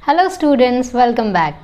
Hello students, welcome back.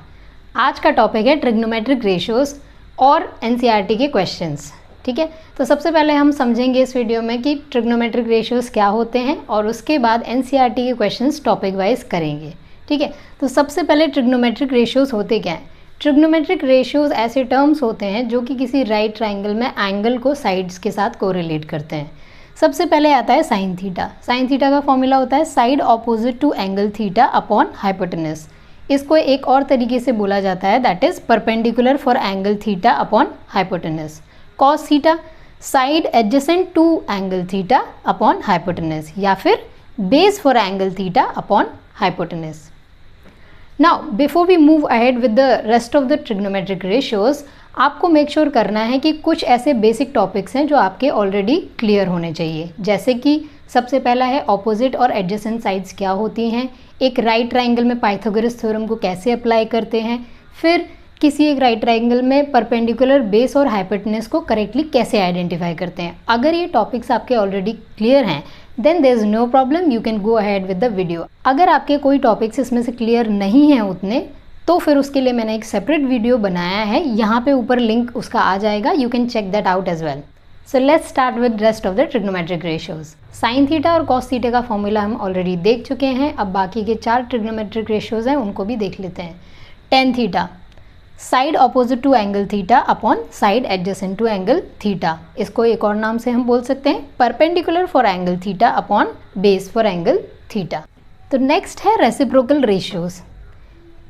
आज का topic है ट्रिग्नोमेट्रिक रेशियोज और एनसीईआरटी के क्वेश्चंस। ठीक है, तो सबसे पहले हम समझेंगे इस वीडियो में कि ट्रिग्नोमेट्रिक रेशियोज क्या होते हैं और उसके बाद एनसीईआरटी के क्वेश्चंस टॉपिक वाइज करेंगे। ठीक है, तो सबसे पहले ट्रिग्नोमेट्रिक रेशियोज होते क्या हैं। ट्रिग्नोमेट्रिक रेशियोज ऐसे टर्म्स होते हैं जो कि किसी राइट ट्राइंगल में एंगल को साइड्स के साथ कोरिलेट करते हैं। सबसे पहले आता है साइन थीटा। साइन थीटा का फॉर्मूला होता है side opposite to angle theta upon hypotenuse. इसको एक और तरीके से बोला जाता है that is perpendicular for angle theta upon hypotenuse. Cos theta side adjacent to angle theta upon hypotenuse, या फिर base for angle theta upon hypotenuse. Now before we move ahead with the rest of the trigonometric ratios, आपको make sure करना है कि कुछ ऐसे basic topics हैं जो आपके ऑलरेडी क्लियर होने चाहिए। जैसे कि सबसे पहला है ऑपोजिट और एडजेसेंट साइड्स क्या होती हैं, एक राइट ट्राइंगल में पाइथागोरस थ्योरम को कैसे अप्लाई करते हैं, फिर किसी एक राइट ट्राइंगल में परपेंडिकुलर बेस और हाइपोटेनस को करेक्टली कैसे आइडेंटिफाई करते हैं। अगर ये टॉपिक्स आपके ऑलरेडी क्लियर हैं then there is no problem, you can go ahead with the video. अगर आपके कोई टॉपिक्स इसमें से क्लियर नहीं हैं उतने, तो फिर उसके लिए मैंने एक सेपरेट वीडियो बनाया है, यहाँ पे ऊपर लिंक उसका आ जाएगा, you can check that out as well. So let's start with rest of the trigonometric ratios. Sine theta और कॉस थीटा का फॉर्मूला हम ऑलरेडी देख चुके हैं। अब बाकी के 4 ट्रिग्नोमेट्रिक रेशियोज हैं उनको भी देख लेते हैं। Tan theta side opposite to angle theta upon side adjacent to angle theta. इसको एक और नाम से हम बोल सकते हैं perpendicular for angle theta upon base for angle theta. तो नेक्स्ट है रेसिप्रोकल रेशियोज।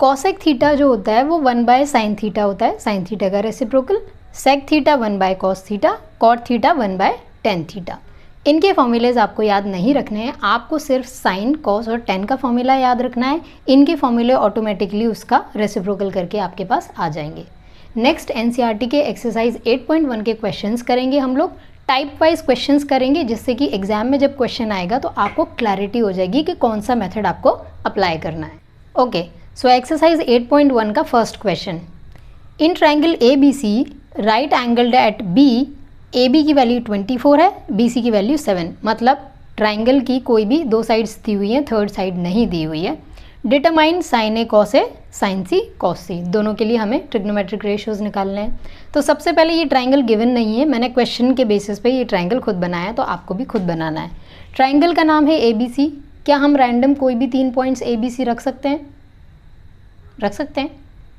कॉसेक थीटा जो होता है वो 1 साइन थीटा होता है, साइन थीटा का reciprocal. Sec theta 1 cos theta, cot theta 1 tan theta. इनके फॉर्मूलेज आपको याद नहीं रखने हैं, आपको सिर्फ साइन, कॉस और टेन का फॉर्मूला याद रखना है। इनके फॉर्मूले ऑटोमेटिकली उसका रेसिप्रोकल करके आपके पास आ जाएंगे। नेक्स्ट एनसीईआरटी के एक्सरसाइज 8.1 के क्वेश्चंस करेंगे हम लोग। टाइप वाइज क्वेश्चंस करेंगे जिससे कि एग्जाम में जब क्वेश्चन आएगा तो आपको क्लैरिटी हो जाएगी कि कौन सा मेथड आपको अप्लाई करना है। ओके, सो एक्सरसाइज 8.1 का first question. In triangle ABC right angled at B, AB की वैल्यू 24 है, BC की वैल्यू 7। मतलब ट्राइंगल की कोई भी 2 साइड्स दी हुई हैं, थर्ड साइड नहीं दी हुई है। Determine sine A cos A sine C cos C। दोनों के लिए हमें ट्रिग्नोमेट्रिक रेशियोज निकालने हैं। तो सबसे पहले ये ट्राइंगल गिवन नहीं है, मैंने क्वेश्चन के बेसिस पे ये ट्राइंगल खुद बनाया है, तो आपको भी खुद बनाना है। ट्राइंगल का नाम है ABC। क्या हम रैंडम कोई भी 3 पॉइंट्स ABC रख सकते हैं? रख सकते हैं?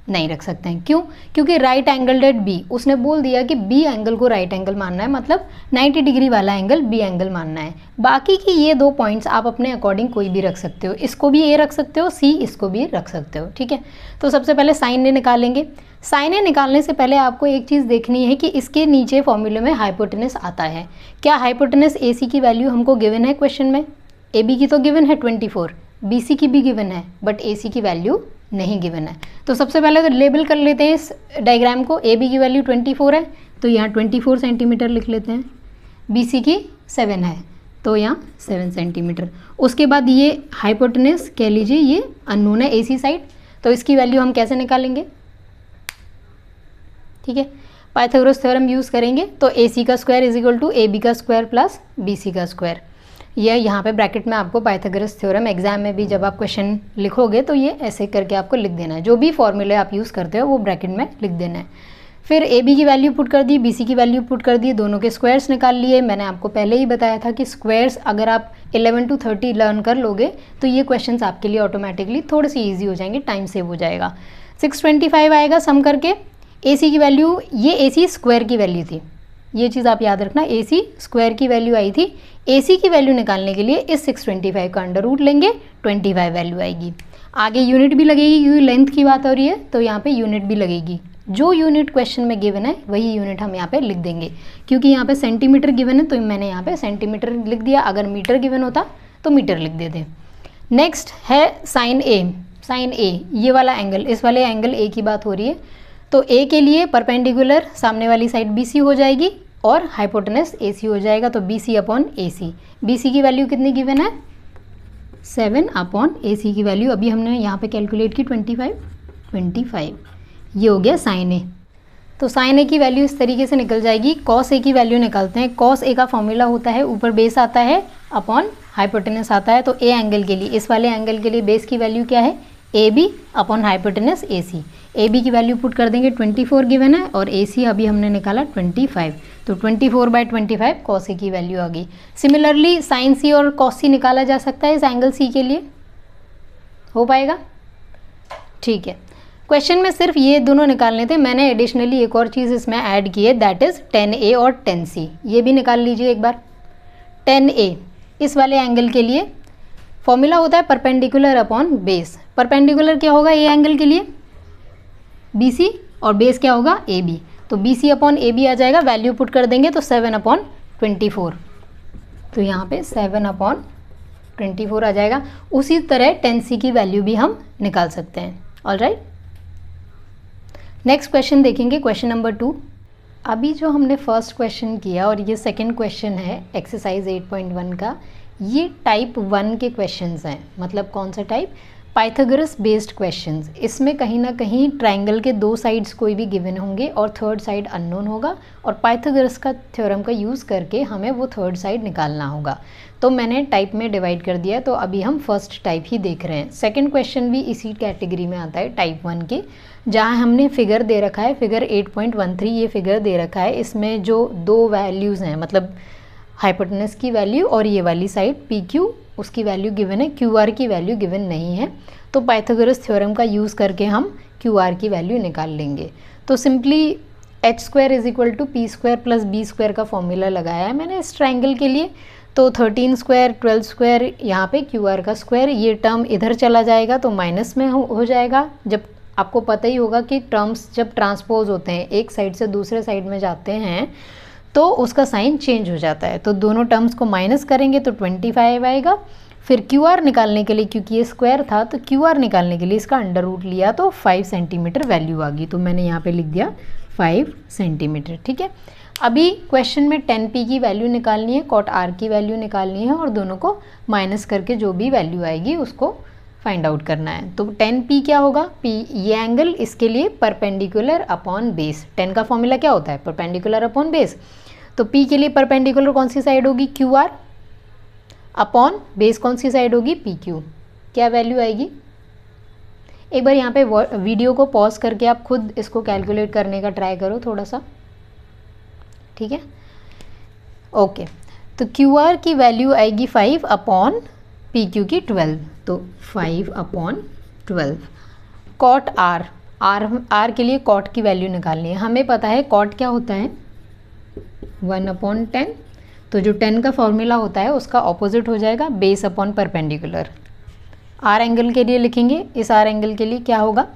नहीं रख सकते हैं। क्यों? क्योंकि राइट एंगल एट B, उसने बोल दिया कि B एंगल को राइट एंगल मानना है, मतलब 90 डिग्री वाला एंगल B एंगल मानना है। बाकी की ये 2 पॉइंट्स आप अपने अकॉर्डिंग कोई भी रख सकते हो। इसको भी A रख सकते हो, C इसको भी रख सकते हो। ठीक है, तो सबसे पहले साइन A निकालेंगे। साइन A निकालने से पहले आपको एक चीज़ देखनी है कि इसके नीचे फॉर्मूले में हाइपोटेनस आता है। क्या हाइपोटेनस AC की वैल्यू हमको गिवन है क्वेश्चन में? AB की तो गिवन है 24, BC की भी गिवन है, बट AC की वैल्यू नहीं गिवन है। तो सबसे पहले तो लेबल कर लेते हैं इस डायग्राम को। AB की वैल्यू 24 है तो यहाँ 24 सेंटीमीटर लिख लेते हैं। BC की 7 है तो यहाँ 7 सेंटीमीटर। उसके बाद ये हाइपोटेनस कह लीजिए, ये अननोन है AC साइड, तो इसकी वैल्यू हम कैसे निकालेंगे? ठीक है, पाइथागोरस थ्योरम यूज़ करेंगे। तो AC का square is equal to AB का स्क्वायर प्लस BC का स्क्वायर। ये यहाँ पे ब्रैकेट में आपको पाइथागोरस थ्योरम एग्जाम में भी जब आप क्वेश्चन लिखोगे तो ये ऐसे करके आपको लिख देना है। जो भी फॉर्मूले आप यूज़ करते हो वो ब्रैकेट में लिख देना है। फिर AB की वैल्यू पुट कर दी, BC की वैल्यू पुट कर दी, दोनों के स्क्वायर्स निकाल लिए। मैंने आपको पहले ही बताया था कि स्क्वायर्स अगर आप 11 to 30 लर्न कर लोगे तो ये क्वेश्चंस आपके लिए ऑटोमेटिकली थोड़े से ईजी हो जाएंगे, टाइम सेव हो जाएगा। 625 आएगा सम करके। AC की वैल्यू, ये AC स्क्वायर की वैल्यू थी, ये चीज़ आप याद रखना, AC स्क्वायर की वैल्यू आई थी। AC की वैल्यू निकालने के लिए इस 625 का अंडर रूट लेंगे, 25 वैल्यू आएगी। आगे यूनिट भी लगेगी क्योंकि लेंथ की बात हो रही है, तो यहाँ पे यूनिट भी लगेगी। जो यूनिट क्वेश्चन में गिवन है वही यूनिट हम यहाँ पे लिख देंगे। क्योंकि यहाँ पे सेंटीमीटर गिवन है तो मैंने यहाँ पे सेंटीमीटर लिख दिया, अगर मीटर गिवन होता तो मीटर लिख देते। नेक्स्ट है साइन A। साइन A ये वाला एंगल, इस वाले एंगल A की बात हो रही है, तो A के लिए परपेंडिकुलर सामने वाली साइड BC हो जाएगी और हाइपोटेनस AC हो जाएगा, तो BC अपॉन AC। BC की वैल्यू कितनी गिवन है? 7 अपॉन AC की वैल्यू अभी हमने यहाँ पे कैलकुलेट की 25। ये हो गया साइन A। तो साइन A की वैल्यू इस तरीके से निकल जाएगी। कॉस A की वैल्यू निकालते हैं। कॉस A का फॉर्मूला होता है, ऊपर बेस आता है अपॉन हाइपोटेनस आता है। तो A एंगल के लिए, इस वाले एंगल के लिए बेस की वैल्यू क्या है? A B upon hypotenuse A C. A B की वैल्यू पुट कर देंगे 24 गिवन है और ए सी अभी हमने निकाला 25, तो 24/25 कॉस ए की वैल्यू आ गई। सिमिलरली साइन सी और कॉस सी निकाला जा सकता है इस एंगल सी के लिए, हो पाएगा? ठीक है, क्वेश्चन में सिर्फ ये दोनों निकालने थे, मैंने एडिशनली एक और चीज़ इसमें ऐड की है, दैट इज़ tan A और tan C। ये भी निकाल लीजिए एक बार। tan A इस वाले एंगल के लिए फॉर्मूला होता है परपेंडिकुलर अपॉन बेस। परपेंडिकुलर क्या होगा ए एंगल के लिए? BC, और बेस क्या होगा? AB। तो BC अपॉन AB आ जाएगा, वैल्यू पुट कर देंगे तो 7/24, तो यहाँ पे 7/24 आ जाएगा। उसी तरह tan C की वैल्यू भी हम निकाल सकते हैं। ऑलराइट, नेक्स्ट क्वेश्चन देखेंगे, क्वेश्चन नंबर 2। अभी जो हमने फर्स्ट क्वेश्चन किया और ये सेकंड क्वेश्चन है एक्सरसाइज 8.1 का, ये टाइप 1 के क्वेश्चंस हैं। मतलब कौन सा टाइप? Pythagoras based questions. इसमें कहीं ना कहीं ट्रायंगल के 2 साइड्स कोई भी गिवन होंगे और थर्ड साइड अननोन होगा, और पाइथागोरस का थ्योरम का यूज़ करके हमें वो थर्ड साइड निकालना होगा। तो मैंने टाइप में डिवाइड कर दिया, तो अभी हम फर्स्ट टाइप ही देख रहे हैं। सेकंड क्वेश्चन भी इसी कैटेगरी में आता है टाइप 1 के, जहाँ हमने फिगर दे रखा है, फिगर 8.13 ये फिगर दे रखा है। इसमें जो 2 वैल्यूज़ हैं, मतलब हाइपोटेनस की वैल्यू और ये वाली साइड PQ, उसकी वैल्यू गिवन है, QR की वैल्यू गिवन नहीं है। तो पाइथागोरस थ्योरम का यूज़ करके हम QR की वैल्यू निकाल लेंगे। तो सिंपली h² = p² + b² का फॉर्मूला लगाया है मैंने इस ट्रायंगल के लिए। तो 13² 12² यहाँ पे QR का स्क्वायर, ये टर्म इधर चला जाएगा तो माइनस में हो जाएगा। जब आपको पता ही होगा कि टर्म्स जब ट्रांसपोज होते हैं, एक साइड से दूसरे साइड में जाते हैं, तो उसका साइन चेंज हो जाता है। तो दोनों टर्म्स को माइनस करेंगे तो 25 आएगा। फिर QR निकालने के लिए, क्योंकि ये स्क्वायर था, तो QR निकालने के लिए इसका अंडर रूट लिया तो 5 सेंटीमीटर वैल्यू आ गई। तो मैंने यहाँ पे लिख दिया 5 सेंटीमीटर। ठीक है, अभी क्वेश्चन में tan P की वैल्यू निकालनी है, cot R की वैल्यू निकालनी है, और दोनों को माइनस करके जो भी वैल्यू आएगी उसको फाइंड आउट करना है। तो tan P क्या होगा? P ये एंगल, इसके लिए परपेंडिकुलर अपॉन बेस। tan का फॉर्मूला क्या होता है? Perpendicular upon base. तो P के लिए परपेंडिकुलर कौन सी साइड होगी? QR अपॉन बेस कौन सी साइड होगी? PQ। क्या वैल्यू आएगी? एक बार यहाँ पे वीडियो को पॉज करके आप खुद इसको कैलकुलेट करने का ट्राई करो थोड़ा सा, ठीक है? ओके, तो QR की वैल्यू आएगी 5/PQ की 12, तो 5/12। cot R के लिए cot की वैल्यू निकालनी है। हमें पता है cot क्या होता है? 1/10। तो जो 10 का फॉर्मूला होता है उसका ऑपोजिट हो जाएगा base upon perpendicular. R angle के लिए लिखेंगे, इस R एंगल के लिए क्या होगा?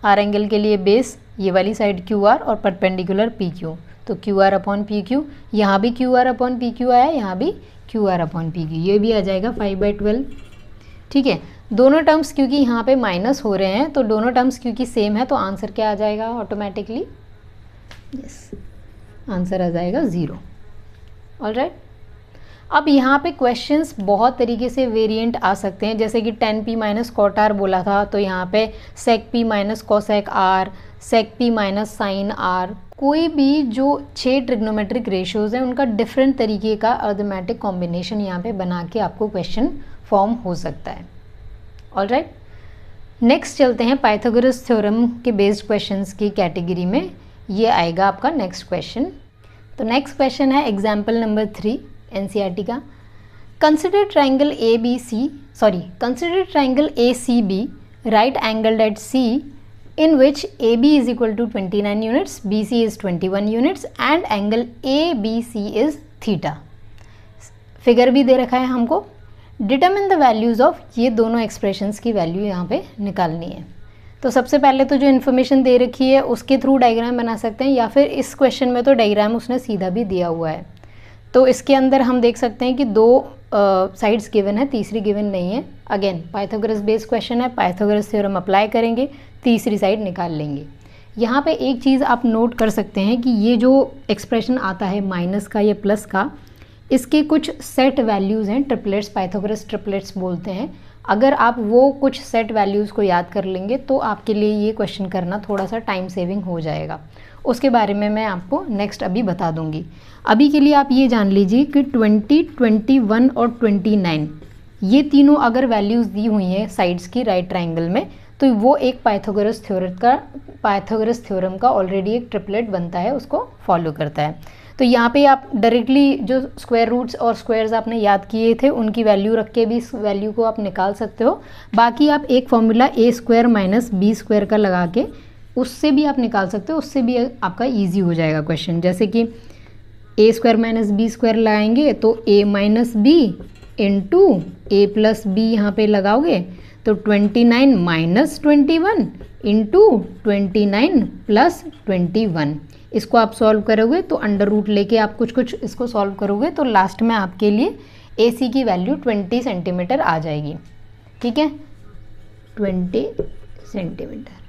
R एंगल के लिए बेस ये वाली साइड QR और परपेंडिकुलर PQ, तो QR/PQ। यहाँ भी QR/PQ आया, यहाँ भी QR/PQ, ये भी आ जाएगा 5/12। ठीक है, दोनों टर्म्स क्योंकि यहाँ पे माइनस हो रहे हैं, तो दोनों टर्म्स क्योंकि सेम है, तो आंसर क्या आ जाएगा ऑटोमेटिकली? यस, आंसर आ जाएगा 0। ऑलराइट, अब यहाँ पे क्वेश्चंस बहुत तरीके से वेरिएंट आ सकते हैं, जैसे कि tan P - cot R बोला था, तो यहाँ पे sec P - cosec R, sec P - sin R। कोई भी जो 6 ट्रिग्नोमेट्रिक रेशियोज़ हैं उनका डिफरेंट तरीके का अर्थमेटिक कॉम्बिनेशन यहाँ पे बना के आपको क्वेश्चन फॉर्म हो सकता है। ऑलराइट, नेक्स्ट चलते हैं पाइथागोरस थ्योरम के बेस्ड क्वेश्चंस की कैटेगरी में। ये आएगा आपका नेक्स्ट क्वेश्चन। तो नेक्स्ट क्वेश्चन है एग्जाम्पल नंबर 3 NCERT का। Consider triangle ACB right angled at C in which AB is equal to 29 units, BC is 21 units and angle ABC is theta। Figure भी दे रखा है हमको। डिटरमिन द वैल्यूज़ ऑफ, ये दोनों expressions की value यहाँ पे निकालनी है। तो सबसे पहले तो जो इन्फॉर्मेशन दे रखी है उसके थ्रू डायग्राम बना सकते हैं, या फिर इस क्वेश्चन में तो डायग्राम उसने सीधा भी दिया हुआ है। तो इसके अंदर हम देख सकते हैं कि 2 साइड्स गिवन है, तीसरी गिवन नहीं है। अगेन पाइथागोरस बेस्ड क्वेश्चन है, पाइथागोरस थ्योरम अप्लाई करेंगे, तीसरी साइड निकाल लेंगे। यहाँ पे एक चीज़ आप नोट कर सकते हैं कि ये जो एक्सप्रेशन आता है माइनस का या प्लस का, इसके कुछ सेट वैल्यूज़ हैं, ट्रिपलेट्स, पाइथागोरस ट्रिपलेट्स बोलते हैं। अगर आप वो कुछ सेट वैल्यूज़ को याद कर लेंगे तो आपके लिए ये क्वेश्चन करना थोड़ा सा टाइम सेविंग हो जाएगा। उसके बारे में मैं आपको नेक्स्ट अभी बता दूंगी। अभी के लिए आप ये जान लीजिए कि 20, 21 और 29 ये तीनों अगर वैल्यूज़ दी हुई हैं साइड्स की राइट ट्राइंगल में, तो वो एक पाइथागोरस थ्योरम का ऑलरेडी एक ट्रिपलेट बनता है, उसको फॉलो करता है। तो यहाँ पे आप डायरेक्टली जो स्क्वायर रूट्स और स्क्वायर्स आपने याद किए थे उनकी वैल्यू रख के भी इस वैल्यू को आप निकाल सकते हो। बाकी आप एक फॉर्मूला ए स्क्वायर माइनस बी स्क्वायर का लगा के उससे भी आप निकाल सकते हो, उससे भी आपका ईजी हो जाएगा क्वेश्चन। जैसे कि ए स्क्वायर माइनस बी स्क्वायर लगाएंगे तो ए माइनस बी इंटू ए प्लस बी यहाँ पे लगाओगे तो 29 माइनस 21 इंटू 29 प्लस 21। इसको आप सॉल्व करोगे तो अंडर रूट लेके आप कुछ इसको सॉल्व करोगे तो लास्ट में आपके लिए ए सी की वैल्यू 20 सेंटीमीटर आ जाएगी। ठीक है, 20 सेंटीमीटर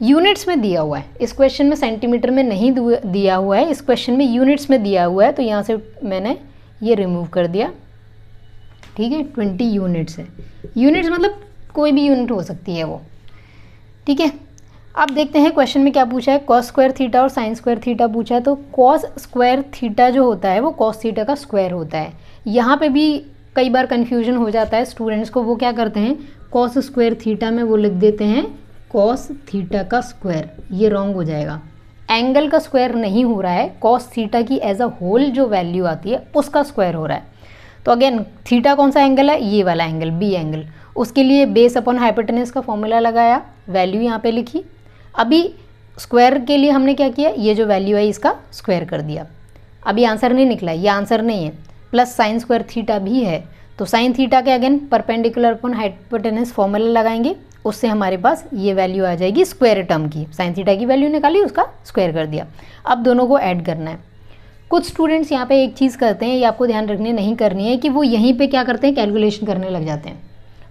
यूनिट्स में दिया हुआ है। इस क्वेश्चन में सेंटीमीटर में नहीं दिया हुआ है, इस क्वेश्चन में यूनिट्स में दिया हुआ है, तो यहाँ से मैंने ये रिमूव कर दिया। ठीक है, 20 यूनिट्स है। यूनिट्स मतलब कोई भी यूनिट हो सकती है वो। ठीक है, अब देखते हैं क्वेश्चन में क्या पूछा है। कॉस स्क्वायर थीटा और साइन स्क्वायर थीटा पूछा है। तो कॉस स्क्वायर थीटा जो होता है वो कॉस थीटा का स्क्वायर होता है। यहाँ पे भी कई बार कन्फ्यूजन हो जाता है स्टूडेंट्स को। वो क्या करते हैं, कॉस स्क्वायर थीटा में वो लिख देते हैं कॉस थीटा का स्क्वायर, ये रॉन्ग हो जाएगा। एंगल का स्क्वायर नहीं हो रहा है, कॉस थीटा की एज अ होल जो वैल्यू आती है उसका स्क्वायर हो रहा है। तो अगेन थीटा कौन सा एंगल है, ये वाला एंगल, बी एंगल। उसके लिए बेस अपॉन हाइपोटेनस का फॉर्मूला लगाया, वैल्यू यहाँ पे लिखी। अभी स्क्वायर के लिए हमने क्या किया, ये जो वैल्यू है इसका स्क्वायर कर दिया। अभी आंसर नहीं निकला, ये आंसर नहीं है। प्लस साइन स्क्वायर थीटा भी है, तो साइन थीटा के again perpendicular upon hypotenuse formula लगाएंगे, उससे हमारे पास ये वैल्यू आ जाएगी स्क्वायर टर्म की। साइन थीटा की वैल्यू निकाली, उसका स्क्वायर कर दिया। अब दोनों को ऐड करना है। कुछ स्टूडेंट्स यहाँ पे एक चीज़ करते हैं, ये आपको ध्यान रखनी नहीं करनी है, कि वो यहीं पे क्या करते हैं, कैलकुलेशन करने लग जाते हैं।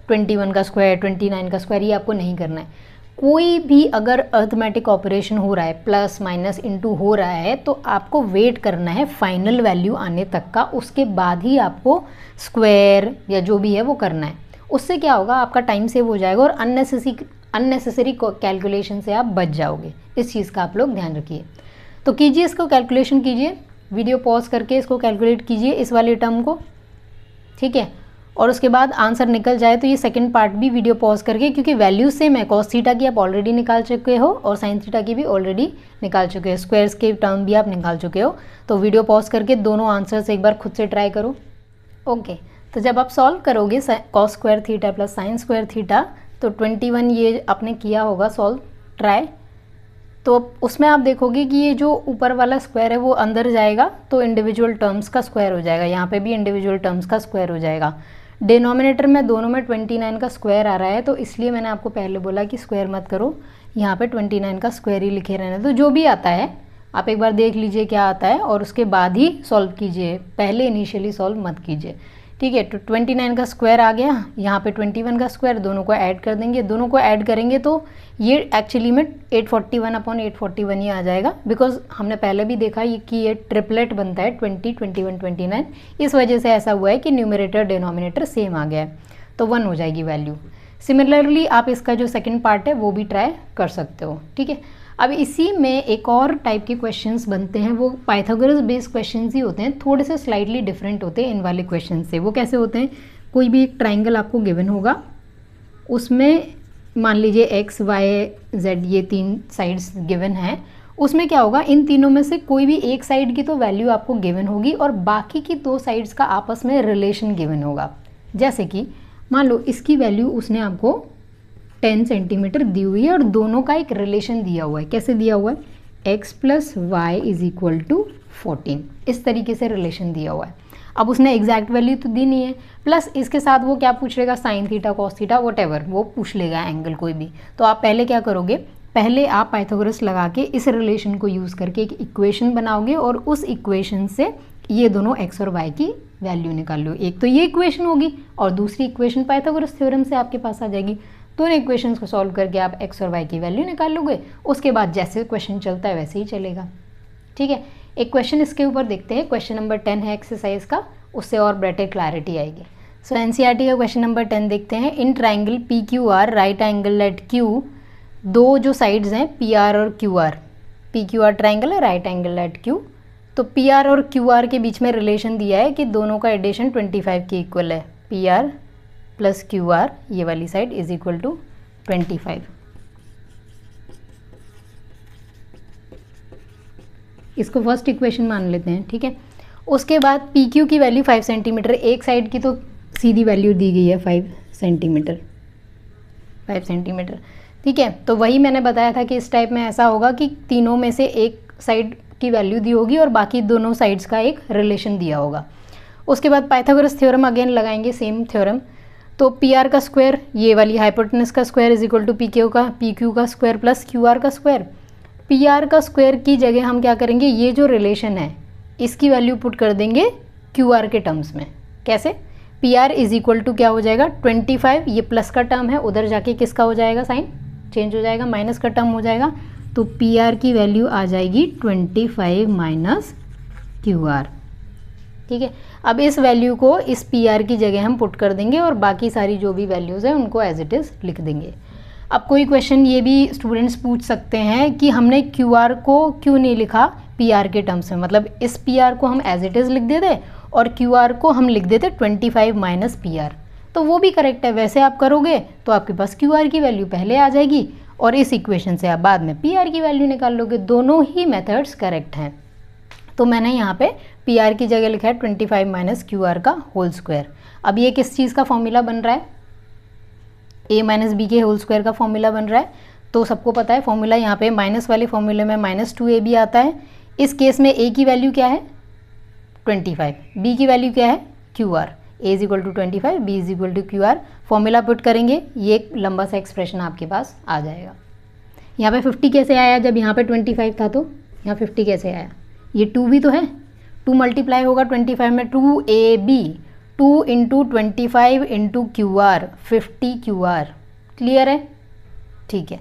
21 का स्क्वायर, 29 का स्क्वायर, ये आपको नहीं करना है। कोई भी अगर अर्थमेटिक ऑपरेशन हो रहा है, प्लस माइनस इनटू हो रहा है, तो आपको वेट करना है फाइनल वैल्यू आने तक का, उसके बाद ही आपको स्क्वायर या जो भी है वो करना है। उससे क्या होगा, आपका टाइम सेव हो जाएगा और अननेसेसरी कैलकुलेशन से आप बच जाओगे। इस चीज़ का आप लोग ध्यान रखिए। तो कीजिए, इसको कैलकुलेशन कीजिए, वीडियो पॉज करके इसको कैलकुलेट कीजिए इस वाले टर्म को। ठीक है, और उसके बाद आंसर निकल जाए तो ये सेकंड पार्ट भी वीडियो पॉज करके, क्योंकि वैल्यूज सेम है, कॉस थीटा की आप ऑलरेडी निकाल चुके हो और साइन थीटा की भी ऑलरेडी निकाल चुके हो, स्क्वायर्स के टर्म भी आप निकाल चुके हो। तो वीडियो पॉज करके दोनों आंसर्स एक बार खुद से ट्राई करो। ओके, तो जब आप सॉल्व करोगे cos square theta plus sine square theta, तो 21 ये आपने किया होगा सॉल्व ट्राई, तो उसमें आप देखोगे कि ये जो ऊपर वाला स्क्वायर है वो अंदर जाएगा तो इंडिविजुअल टर्म्स का स्क्वायर हो जाएगा। यहाँ पे भी इंडिविजुअल टर्म्स का स्क्वायर हो जाएगा। डिनोमिनेटर में दोनों में 29 का स्क्वायर आ रहा है, तो इसलिए मैंने आपको पहले बोला कि स्क्वायर मत करो, यहाँ पे 29 का स्क्वायर ही लिखे रहने। तो जो भी आता है आप एक बार देख लीजिए क्या आता है और उसके बाद ही सॉल्व कीजिए, पहले इनिशियली सॉल्व मत कीजिए। ठीक है, तो 29 का स्क्वायर आ गया, यहाँ पे 21 का स्क्वायर, दोनों को ऐड कर देंगे। दोनों को ऐड करेंगे तो ये एक्चुअली में 841 अपॉन 841 ही आ जाएगा, बिकॉज हमने पहले भी देखा ये कि ये ट्रिपलेट बनता है 20, 21, 29। इस वजह से ऐसा हुआ है कि न्यूमरेटर डिनोमिनेटर सेम आ गया है, तो 1 हो जाएगी वैल्यू। सिमिलरली आप इसका जो सेकेंड पार्ट है वो भी ट्राई कर सकते हो। ठीक है, अब इसी में एक और टाइप के क्वेश्चंस बनते हैं, वो पाइथागोरस बेस्ड क्वेश्चंस ही होते हैं, थोड़े से स्लाइटली डिफरेंट होते हैं इन वाले क्वेश्चन से। वो कैसे होते हैं, कोई भी एक ट्राइंगल आपको गिवन होगा, उसमें मान लीजिए एक्स वाई जेड ये 3 साइड्स गिवन हैं, उसमें क्या होगा, इन तीनों में से कोई भी एक साइड की तो वैल्यू आपको गिवन होगी और बाकी की 2 साइड्स का आपस में रिलेशन गिवन होगा। जैसे कि मान लो इसकी वैल्यू उसने आपको 10 सेंटीमीटर दी हुई है और दोनों का एक रिलेशन दिया हुआ है। कैसे दिया हुआ है, x plus Y is equal to 14, इस तरीके से रिलेशन दिया हुआ है। अब उसने एग्जैक्ट वैल्यू तो दी नहीं है, प्लस इसके साथ वो क्या पूछ लेगा, sine theta cos theta whatever वो पूछ लेगा, एंगल कोई भी। तो आप पहले क्या करोगे, पहले आप पाइथागोरस लगा के इस रिलेशन को यूज़ करके एक इक्वेशन बनाओगे और उस इक्वेशन से ये दोनों x और y की वैल्यू निकाल लो। एक तो ये इक्वेशन होगी और दूसरी इक्वेशन पाइथागोरस थ्योरम से आपके पास आ जाएगी। दोनों इक्वेशंस को सॉल्व करके आप x और y की वैल्यू निकाल लोगे, उसके बाद जैसे क्वेश्चन चलता है वैसे ही चलेगा। ठीक है, एक क्वेश्चन इसके ऊपर देखते हैं, क्वेश्चन नंबर 10 है एक्सरसाइज का, उससे और बेटर क्लैरिटी आएगी। सो एनसीईआरटी का क्वेश्चन नंबर 10 देखते हैं। In triangle P Q R right angle at Q, दो जो साइड्स हैं पी आर और Q R, P Q R triangle है, राइट एंगल एट क्यू, तो पी आर और क्यू आर के बीच में रिलेशन दिया है कि दोनों का एडिशन 25 के इक्वल है। P R plus Q are ये वाली साइड इज इक्वल टू 25। इसको फर्स्ट इक्वेशन मान लेते हैं, ठीक है। उसके बाद पी क्यू की वैल्यू 5 सेंटीमीटर, एक साइड की तो सीधी वैल्यू दी गई है 5 सेंटीमीटर, 5 सेंटीमीटर, ठीक है। तो वही मैंने बताया था कि इस टाइप में ऐसा होगा कि तीनों में से एक साइड की वैल्यू दी होगी और बाकी दोनों साइड्स का एक रिलेशन दिया होगा। उसके बाद पाइथागोरस थ्योरम अगेन लगाएंगे, सेम थ्योरम। तो पी आर का स्क्वायर, ये वाली हाइपोटेनस का square is equal to P Q का स्क्वायर प्लस क्यू आर का स्क्वायर। पी आर का स्क्वायर की जगह हम क्या करेंगे, ये जो रिलेशन है इसकी वैल्यू पुट कर देंगे क्यू आर के टर्म्स में। कैसे? P R is equal to क्या हो जाएगा 25, ये प्लस का टर्म है, उधर जाके किसका हो जाएगा, साइन चेंज हो जाएगा, माइनस का टर्म हो जाएगा। तो पी आर की वैल्यू आ जाएगी 25 माइनस क्यू आर, ठीक है। अब इस वैल्यू को इस पी आर की जगह हम पुट कर देंगे और बाकी सारी जो भी वैल्यूज़ हैं उनको एज इट इज़ लिख देंगे। अब कोई क्वेश्चन ये भी स्टूडेंट्स पूछ सकते हैं कि हमने क्यू आर को क्यों नहीं लिखा पी आर के टर्म्स में, मतलब इस पी आर को हम एज इट इज़ लिख देते और क्यू आर को हम लिख देते 25 माइनस पी आर, तो वो भी करेक्ट है। वैसे आप करोगे तो आपके पास क्यू आर की वैल्यू पहले आ जाएगी और इस इक्वेशन से आप बाद में पी आर की वैल्यू निकाल लोगे। दोनों ही मेथड्स करेक्ट हैं। तो मैंने यहाँ पे पी आर की जगह लिखा है 25 माइनस क्यू आर का होल स्क्वायर। अब ये किस चीज़ का फॉर्मूला बन रहा है, ए माइनस बी के होल स्क्वायर का फॉर्मूला बन रहा है। तो सबको पता है फॉर्मूला, यहाँ पे माइनस वाले फॉर्मूले में -2ab आता है। इस केस में ए की वैल्यू क्या है 25, बी की वैल्यू क्या है Q R. A is equal to 25, B is equal to Q R. Formula put करेंगे, ये एक लंबा सा एक्सप्रेशन आपके पास आ जाएगा। यहाँ पे 50 कैसे आया, जब यहाँ पे 25 था तो यहाँ 50 कैसे आया, ये 2 भी तो है, 2 मल्टीप्लाई होगा 25 में, 2ab, 2 into 25 into Q R, 50 Q are. Clear है, ठीक है।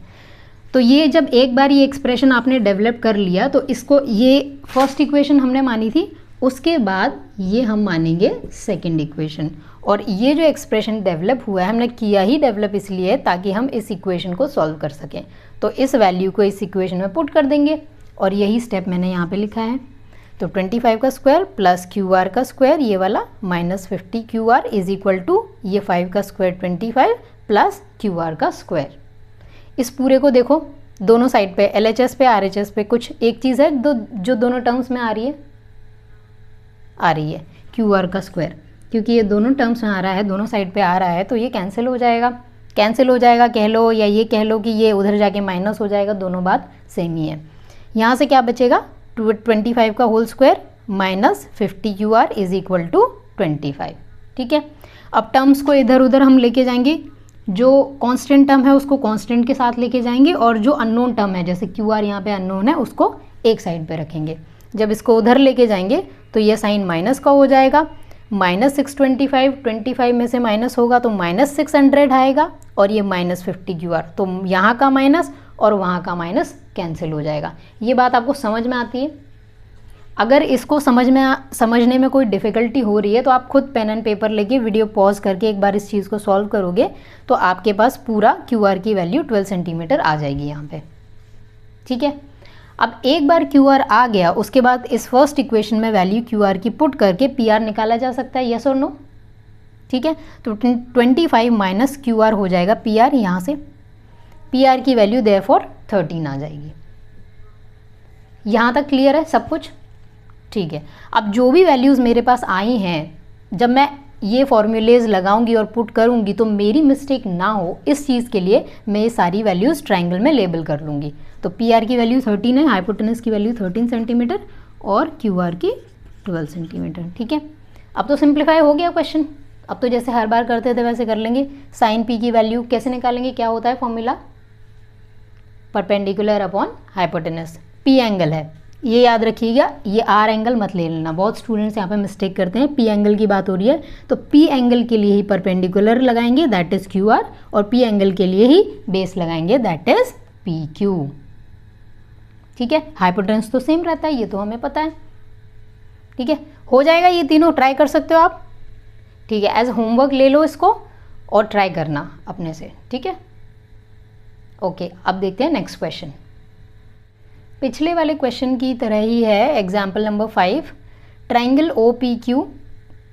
तो ये जब एक बार ये एक्सप्रेशन आपने डेवलप कर लिया तो इसको, ये फर्स्ट इक्वेशन हमने मानी थी, उसके बाद ये हम मानेंगे सेकंड इक्वेशन। और ये जो एक्सप्रेशन डेवलप हुआ है हमने किया ही डेवलप इसलिए ताकि हम इस इक्वेशन को सॉल्व कर सकें। तो इस वैल्यू को इस इक्वेशन में पुट कर देंगे और यही स्टेप मैंने यहाँ पे लिखा है। तो 25 का स्क्वायर प्लस क्यू आर का स्क्वायर ये वाला minus 50 Q R is equal to ये 5 का स्क्वायर 25 प्लस क्यू आर का स्क्वायर। इस पूरे को देखो दोनों साइड पे LHS पे RHS पे कुछ एक चीज़ है जो दोनों टर्म्स में आ रही है क्यू आर का स्क्वायर, क्योंकि ये दोनों टर्म्स में आ रहा है, दोनों साइड पे आ रहा है तो ये कैंसिल हो जाएगा कह लो, या ये कह लो कि ये उधर जाके माइनस हो जाएगा, दोनों बात सेम ही है। यहाँ से क्या बचेगा 25 का whole square minus 50 Q R is equal to 25, ठीक है। अब टर्म्स को इधर उधर हम लेके जाएंगे, जो कांस्टेंट टर्म है उसको कांस्टेंट के साथ लेके जाएंगे और जो अननोन टर्म है जैसे क्यू आर यहाँ पे अननोन है उसको एक साइड पे रखेंगे। जब इसको उधर लेके जाएंगे तो ये साइन माइनस का हो जाएगा, -625, 25 में से माइनस होगा तो -600 आएगा और ये -50 क्यू आर, तो यहाँ का माइनस और वहाँ का माइनस कैंसिल हो जाएगा। ये बात आपको समझ में आती है? अगर इसको समझने में कोई डिफ़िकल्टी हो रही है तो आप खुद पेन एंड पेपर लेके वीडियो पॉज करके एक बार इस चीज़ को सॉल्व करोगे तो आपके पास पूरा क्यू आर की वैल्यू 12 सेंटीमीटर आ जाएगी यहाँ पे, ठीक है। अब एक बार क्यू आर आ गया उसके बाद इस फर्स्ट इक्वेशन में वैल्यू क्यू आर की पुट करके पी आर निकाला जा सकता है, यस और नो, ठीक है। तो 25 माइनस क्यू आर हो जाएगा पी आर, यहाँ से पी आर की वैल्यू देयरफॉर 13 आ जाएगी। यहाँ तक क्लियर है सब कुछ, ठीक है। अब जो भी वैल्यूज़ मेरे पास आई हैं, जब मैं ये फॉर्मूलेज लगाऊंगी और पुट करूंगी तो मेरी मिस्टेक ना हो इस चीज़ के लिए मैं ये सारी वैल्यूज़ ट्रायंगल में लेबल कर लूँगी। तो पी आर की वैल्यू 13 है, हाइपोटेनस की वैल्यू 13 सेंटीमीटर और क्यू आर की 12 सेंटीमीटर, ठीक है। अब तो सिंप्लीफाई हो गया क्वेश्चन। अब तो जैसे हर बार करते थे वैसे कर लेंगे। साइन पी की वैल्यू कैसे निकालेंगे, क्या होता है formula, perpendicular upon hypotenuse. P angle है, ये याद रखिएगा, ये आर एंगल मत ले लेना, बहुत स्टूडेंट्स यहाँ पे मिस्टेक करते हैं। पी एंगल की बात हो रही है तो पी एंगल के लिए ही परपेंडिकुलर लगाएंगे दैट इज क्यू आर, और पी एंगल के लिए ही बेस लगाएंगे दैट इज पी क्यू, ठीक है। हाइपोटेनस तो सेम रहता है, ये तो हमें पता है, ठीक है। हो जाएगा ये तीनों, ट्राई कर सकते हो आप, ठीक है। एज होमवर्क ले लो इसको और ट्राई करना अपने से, ठीक है। ओके, अब देखते हैं नेक्स्ट क्वेश्चन। पिछले वाले क्वेश्चन की तरह ही है। Example number 5, triangle O P Q,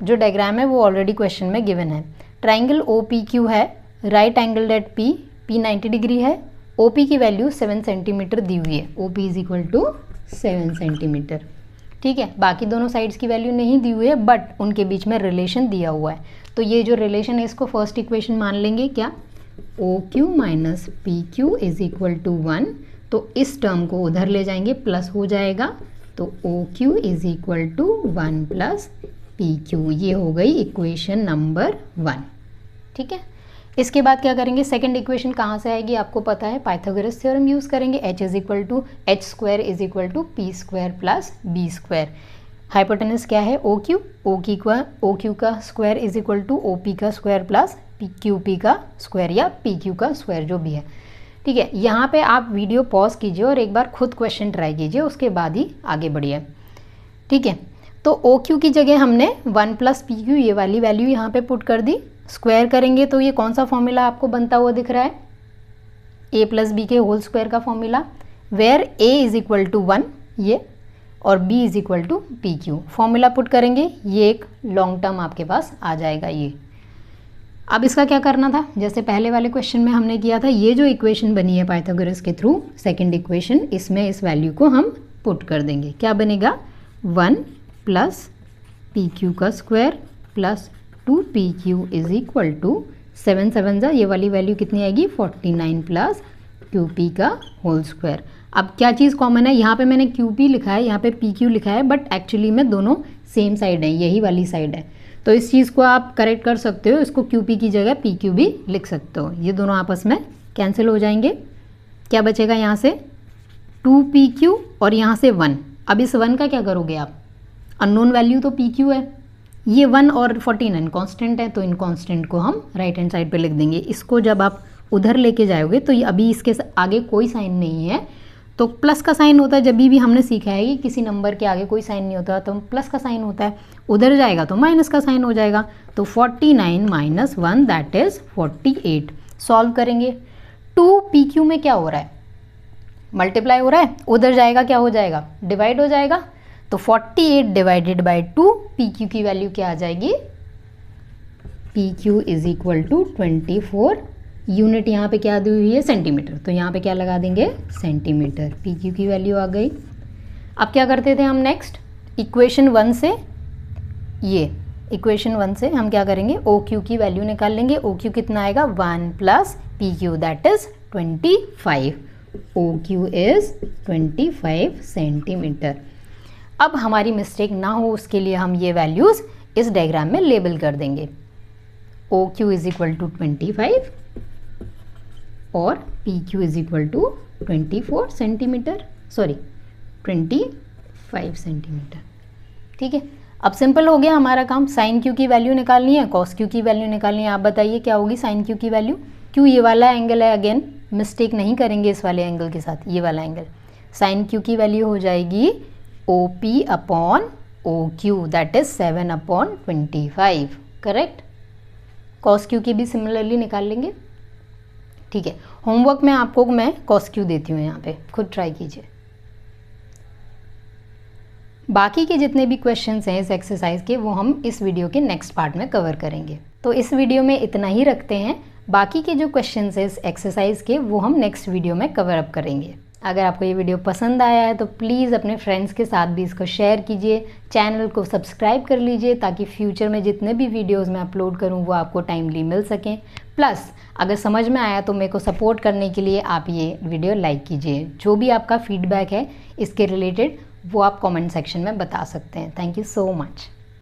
जो डायग्राम है वो ऑलरेडी क्वेश्चन में गिवन है। ट्राइंगल ओ पी क्यू है, right angle at P, P 90 degree है, ओ पी की वैल्यू 7 सेंटीमीटर दी हुई है, O P is equal to 7 centimetre. ठीक है, बाकी दोनों साइड्स की वैल्यू नहीं दी हुई है बट उनके बीच में रिलेशन दिया हुआ है। तो ये जो रिलेशन है इसको फर्स्ट इक्वेशन मान लेंगे क्या, O Q minus P Q is equal to 1। तो इस टर्म को उधर ले जाएंगे, प्लस हो जाएगा, तो O Q is equal to 1 plus P Q. ये हो गई इक्वेशन नंबर 1। ठीक है, इसके बाद क्या करेंगे, सेकंड इक्वेशन कहाँ से आएगी आपको पता है, पाइथागोरस थ्योरम यूज़ करेंगे। H is equal to H square is equal to P square plus B square. Hypotenuse क्या है, ओ क्यू, ओ क्यू का square is equal to O P का स्क्वायर प्लस क्यू पी का square या P Q का square जो भी है। ठीक है, यहाँ पे आप वीडियो पॉज कीजिए और एक बार खुद क्वेश्चन ट्राई कीजिए, उसके बाद ही आगे बढ़िए। ठीक है, तो ओ क्यू की जगह हमने 1 प्लस पी क्यू ये वाली वैल्यू यहाँ पे पुट कर दी। स्क्वायर करेंगे तो ये कौन सा फॉर्मूला आपको बनता हुआ दिख रहा है, ए प्लस बी के होल स्क्वायर का formula, where A is equal to 1 ये और b is equal to P Q. Formula put करेंगे, ये एक लॉन्ग टर्म आपके पास आ जाएगा ये। अब इसका क्या करना था, जैसे पहले वाले क्वेश्चन में हमने किया था, ये जो इक्वेशन बनी है पाइथागोरस के थ्रू, सेकंड इक्वेशन, इसमें इस वैल्यू को हम पुट कर देंगे। क्या बनेगा, 1 प्लस पी क्यू का square plus 2 P Q is equal to 7 7 जा, ये वाली वैल्यू कितनी आएगी 49 प्लस क्यू पी का होल स्क्वायर। अब क्या चीज़ कॉमन है, यहाँ पे मैंने क्यू पी लिखा है, यहाँ पे पी क्यू लिखा है, बट एक्चुअली में दोनों सेम साइड है, यही वाली साइड है। तो इस चीज़ को आप करेक्ट कर सकते हो, इसको क्यू पी की जगह पी क्यू भी लिख सकते हो। ये दोनों आपस में कैंसिल हो जाएंगे, क्या बचेगा यहाँ से 2 पी क्यू और यहाँ से 1। अब इस 1 का क्या करोगे आप, अननोन वैल्यू तो पी क्यू है, ये 1 और 49 कांस्टेंट है, तो इन कांस्टेंट को हम राइट हैंड साइड पे लिख देंगे। इसको जब आप उधर लेके जाओगे तो ये अभी इसके आगे कोई साइन नहीं है, तो प्लस का साइन होता है जब भी हमने सीखा है कि किसी नंबर के आगे कोई साइन नहीं होता, तो प्लस का साइन होता है, उधर जाएगा तो माइनस का साइन हो जाएगा। तो 49 माइनस 1 दैट इज 48। सॉल्व करेंगे, 2 पी क्यू में क्या हो रहा है, मल्टीप्लाई हो रहा है, उधर जाएगा क्या हो जाएगा, डिवाइड हो जाएगा। तो 48 डिवाइडेड बाई 2, पी क्यू की वैल्यू क्या आ जाएगी, P Q is equal to 24। Unit यहाँ पे क्या दी हुई है, सेंटीमीटर, तो यहाँ पे क्या लगा देंगे, सेंटीमीटर। पी क्यू की वैल्यू आ गई। अब क्या करते थे हम नेक्स्ट, इक्वेशन 1 से, ये इक्वेशन 1 से हम क्या करेंगे, ओ क्यू की वैल्यू निकाल लेंगे। ओ क्यू कितना आएगा, 1 plus P Q that is 25। O Q is 25 centimetre. अब हमारी मिस्टेक ना हो उसके लिए हम ये वैल्यूज़ इस डायग्राम में लेबल कर देंगे। O Q is equal to 25 और P Q is equal to 24 centimetre, sorry 25 centimetre. ठीक है, अब सिंपल हो गया हमारा काम। साइन क्यू की वैल्यू निकालनी है, कॉस क्यू की वैल्यू निकालनी है। आप बताइए क्या होगी साइन क्यू की वैल्यू। क्यू ये वाला एंगल है, अगेन मिस्टेक नहीं करेंगे इस वाले एंगल के साथ, ये वाला एंगल। साइन क्यू की वैल्यू हो जाएगी O P upon O Q that is 7 upon 25, correct. Cos Q की भी सिमिलरली निकाल लेंगे। ठीक है, होमवर्क में आपको मैं कॉस क्यू देती हूँ, यहाँ पे खुद ट्राई कीजिए। बाकी के जितने भी क्वेश्चंस हैं इस एक्सरसाइज के, वो हम इस वीडियो के नेक्स्ट पार्ट में कवर करेंगे। तो इस वीडियो में इतना ही रखते हैं, बाकी के जो क्वेश्चंस हैं इस एक्सरसाइज के वो हम नेक्स्ट वीडियो में कवर अप करेंगे। अगर आपको ये वीडियो पसंद आया है तो प्लीज़ अपने फ्रेंड्स के साथ भी इसको शेयर कीजिए, चैनल को सब्सक्राइब कर लीजिए ताकि फ्यूचर में जितने भी वीडियोस मैं अपलोड करूं वो आपको टाइमली मिल सकें। प्लस अगर समझ में आया तो मेरे को सपोर्ट करने के लिए आप ये वीडियो लाइक कीजिए। जो भी आपका फीडबैक है इसके रिलेटेड वो आप कमेंट सेक्शन में बता सकते हैं। Thank you so much.